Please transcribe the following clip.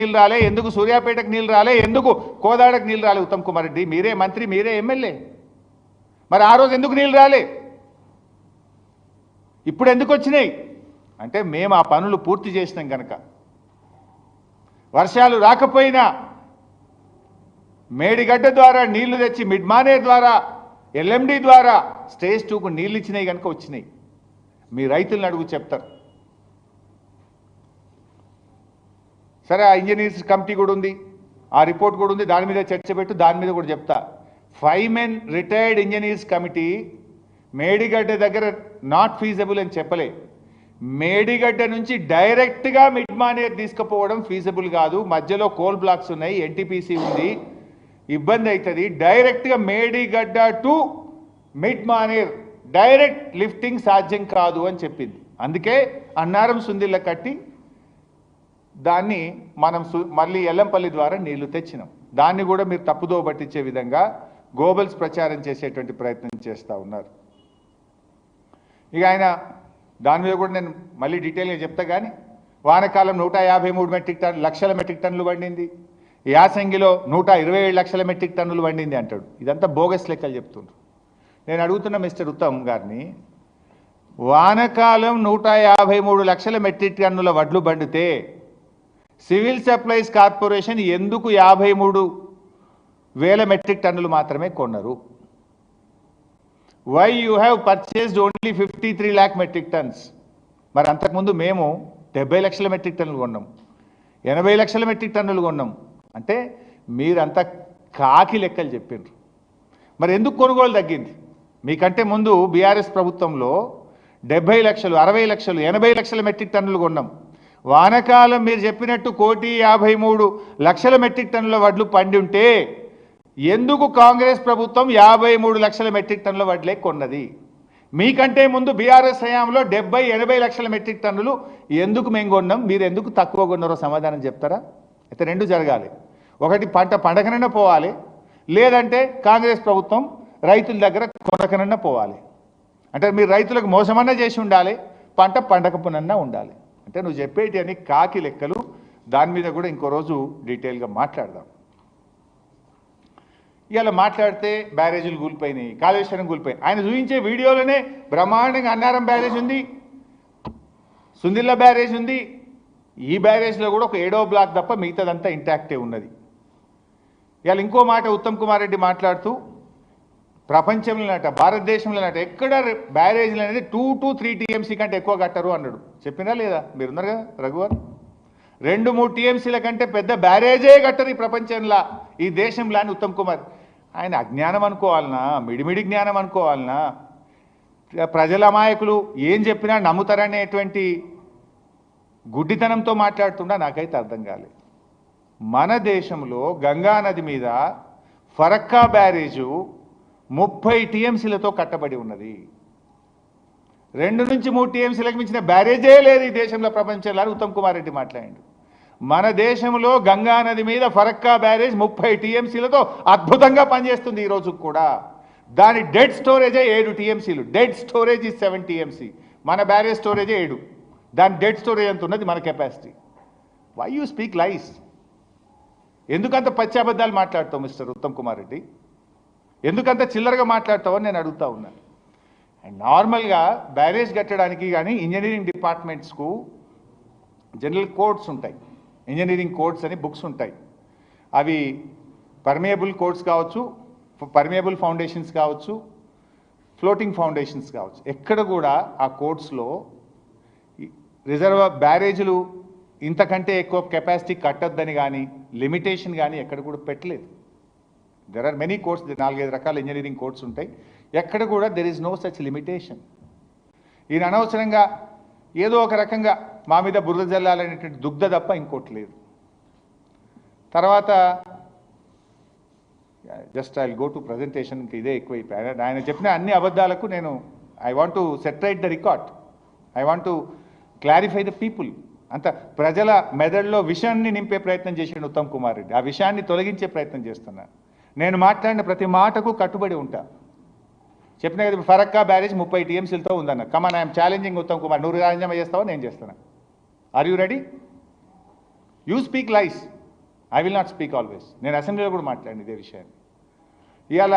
నీళ్ళు రాలే, ఎందుకు సూర్యాపేటకు నీళ్ళు రాలే, ఎందుకు కోదాడకు నీళ్ళు రాలే? ఉత్తమ్ కుమార్ రెడ్డి మీరే మంత్రి, మీరే ఎమ్మెల్యే, మరి ఆ రోజు ఎందుకు నీళ్ళు రాలే? ఇప్పుడు ఎందుకు వచ్చినాయి అంటే మేము ఆ పనులు పూర్తి చేసినాం కనుక. వర్షాలు రాకపోయినా మేడిగడ్డ ద్వారా నీళ్లు తెచ్చి మిడ్మానేర్ ద్వారా ఎల్ఎండి ద్వారా స్టేజ్ 2కు నీళ్ళు ఇచ్చినాయి కనుక వచ్చినాయి. మీ రైతులను అడుగు చెప్తారు. సరే, ఆ ఇంజనీర్స్ కమిటీ కూడా ఉంది, ఆ రిపోర్ట్ కూడా ఉంది, దాని మీద చర్చ పెట్టు, దాని మీద కూడా చెప్తా. 5 men retired engineers committee Medigadda దగ్గర నాట్ ఫీజబుల్ అని చెప్పలే. మేడిగడ్డ నుంచి డైరెక్ట్గా మిడ్మానేర్ తీసుకుపోవడం ఫీజబుల్ కాదు, మధ్యలో కోల్ బ్లాక్స్ ఉన్నాయి, ఎన్టీపీసీ ఉంది, ఇబ్బంది అవుతుంది. డైరెక్ట్గా Medigadda to Mid Manair direct lifting సాధ్యం కాదు అని చెప్పింది. అందుకే అన్నారం సుందిళ్ళ కట్టి దాన్ని మనం మళ్ళీ ఎల్లంపల్లి ద్వారా నీళ్లు తెచ్చినాం. దాన్ని కూడా మీరు తప్పుదో పట్టించే విధంగా గోబల్స్ ప్రచారం చేసేటువంటి ప్రయత్నం చేస్తూ ఉన్నారు. ఇక ఆయన దాని మీద కూడా నేను మళ్ళీ డీటెయిల్గా చెప్తా. కానీ వానకాలం 153 లక్షల మెట్రిక్ టన్నులు పండింది, యాసంగిలో 127 లక్షల మెట్రిక్ టన్నులు పండింది అంటాడు. ఇదంతా బోగస్ లెక్కలు చెప్తుండ్రు. నేను అడుగుతున్న మిస్టర్ ఉత్తమ్ గారిని, వానకాలం 153 లక్షల మెట్రిక్ టన్నుల వడ్లు పండితే సివిల్ సప్లైస్ కార్పొరేషన్ ఎందుకు 53,000 మెట్రిక్ టన్నులు మాత్రమే కొన్నారు? Why you have purchased only 53 lakh metric tons? మరి అంతకుముందు మేము 70 లక్షల మెట్రిక్ టన్నులు కొన్నాం, 80 లక్షల మెట్రిక్ టన్నులు కొన్నాం. అంటే మీరంతా కాకి లెక్కలు చెప్పిండ్రు. మరి ఎందుకు కొనుగోలు తగ్గింది? మీకంటే ముందు బీఆర్ఎస్ ప్రభుత్వంలో 70 లక్షలు, 60 లక్షలు, 80 లక్షల మెట్రిక్ టన్నులు కొన్నాం. వానకాలం మీరు చెప్పినట్టు 1,53 లక్షల మెట్రిక్ టన్నుల వడ్లు పండి ఉంటే ఎందుకు కాంగ్రెస్ ప్రభుత్వం 53 లక్షల మెట్రిక్ టన్నుల వడ్లే కొన్నది? మీకంటే ముందు బీఆర్ఎస్ హయాంలో 70-80 లక్షల మెట్రిక్ టన్నులు ఎందుకు మేము కొన్నాం, మీరు ఎందుకు తక్కువ కొన్నారో సమాధానం చెప్తారా? అయితే రెండు జరగాలి. ఒకటి పంట పండకనన్నా పోవాలి, లేదంటే కాంగ్రెస్ ప్రభుత్వం రైతుల దగ్గర కొనకనన్నా పోవాలి. అంటే మీరు రైతులకు మోసమన్నా చేసి ఉండాలి, పంట పండకపోనన్నా ఉండాలి. అంటే నువ్వు చెప్పేటి అని కాకి లెక్కలు. దాని మీద కూడా ఇంకో రోజు డీటెయిల్గా మాట్లాడదాం. ఇవాళ మాట్లాడితే బ్యారేజీలు కూలిపోయినాయి, కాళేశ్వరం కూలిపోయినాయి. ఆయన చూపించే వీడియోలోనే బ్రహ్మాండంగా అన్నారం బ్యారేజ్ ఉంది, సుందిళ్ళ బ్యారేజ్ ఉంది. ఈ బ్యారేజ్లో కూడా ఒక 7వ బ్లాక్ తప్ప మిగతాదంతా ఇంటాక్టే ఉన్నది. ఇవాళ ఇంకో మాట ఉత్తమ్ కుమార్ రెడ్డి మాట్లాడుతూ, ప్రపంచంలోనట, భారతదేశంలోనట ఎక్కడ బ్యారేజీలు అనేది 2 to 3 TMC కంటే ఎక్కువ కట్టరు అన్నాడు. చెప్పినా లేదా? మీరున్నారు కదా రఘువర్, 2-3 TMCల కంటే పెద్ద బ్యారేజే కట్టరు ఈ ప్రపంచంలో, ఈ దేశంలో అని ఉత్తమ్ కుమార్. ఆయన అజ్ఞానం అనుకోవాలనా, మిడిమిడి జ్ఞానం అనుకోవాలనా, ప్రజల అమాయకులు ఏం చెప్పినా నమ్ముతారనేటువంటి గుడ్డితనంతో మాట్లాడుతుండా నాకైతే అర్థం కాలేదు. మన దేశంలో గంగా నది మీద ఫరక్కా బ్యారేజు 30 TMCలతో కట్టబడి ఉన్నది. 2 నుంచి 3 TMCలకు మించిన బ్యారేజే లేదు ఈ దేశంలో, ప్రపంచంలో అని ఉత్తమ్ కుమార్ రెడ్డి మాట్లాడాడు. మన దేశంలో గంగా నది మీద ఫరక్కా బ్యారేజ్ 30 TMCలతో అద్భుతంగా పనిచేస్తుంది ఈ రోజు కూడా. దాని డెడ్ స్టోరేజే 7 TMCలు. Dead storage is 7 TMC. మన బ్యారేజ్ స్టోరేజే 7. దాని డెడ్ స్టోరేజ్ ఎంత ఉన్నది మన capacity. Why you speak lies? ఎందుకంత పచ్చాబద్దాలు మాట్లాడతావు మిస్టర్ ఉత్తమ్ కుమార్ రెడ్డి? ఎందుకంత చిల్లరగా మాట్లాడతావని నేను అడుగుతా ఉన్నాను. అండ్ నార్మల్గా బ్యారేజ్ కట్టడానికి కానీ ఇంజనీరింగ్ డిపార్ట్మెంట్స్కు జనరల్ కోడ్స్ ఉంటాయి, ఇంజనీరింగ్ కోడ్స్ అని బుక్స్ ఉంటాయి. అవి పర్మియబుల్ కోడ్స్ కావచ్చు, పర్మియబుల్ ఫౌండేషన్స్ కావచ్చు, ఫ్లోటింగ్ ఫౌండేషన్స్ కావచ్చు. ఎక్కడ కూడా ఆ కోడ్స్లో రిజర్వ్ బ్యారేజీలు ఇంతకంటే ఎక్కువ కెపాసిటీ కట్టొద్దని కానీ లిమిటేషన్ కానీ ఎక్కడ కూడా పెట్టలేదు. దెర్ ఆర్ మెనీ కోడ్స్, 4-5 రకాల ఇంజనీరింగ్ కోడ్స్ ఉంటాయి. ఎక్కడ కూడా there is no such limitation. ఈయన అనవసరంగా ఏదో ఒక రకంగా మా మీద బురద జల్లాలనేటువంటి దుగ్ధ తప్ప ఇంకోటి లేదు. తర్వాత just I will go to ప్రజెంటేషన్కి, ఇదే ఎక్కువైపోయాయి. ఆయన చెప్పిన అన్ని అబద్ధాలకు నేను I want to set aright the record, I want to clarify the people. అంత ప్రజల మెదడులో విషయాన్ని నింపే ప్రయత్నం చేసిండు ఉత్తమ్ కుమార్ రెడ్డి. ఆ విషయాన్ని తొలగించే ప్రయత్నం చేస్తున్నాను. నేను మాట్లాడిన ప్రతి మాటకు కట్టుబడి ఉంటా. చెప్పిన కదా ఫరక్కా బ్యారేజ్ 30 TMCలతో ఉందన్న. Come on, I'm challenging Uttam Kumar. నువ్వు రాజీనామా చేస్తావా? నేను చేస్తాను. Are you ready? You speak lies, I will not speak always. నేను అసెంబ్లీలో కూడా మాట్లాడిన ఇదే విషయాన్ని. ఇవాళ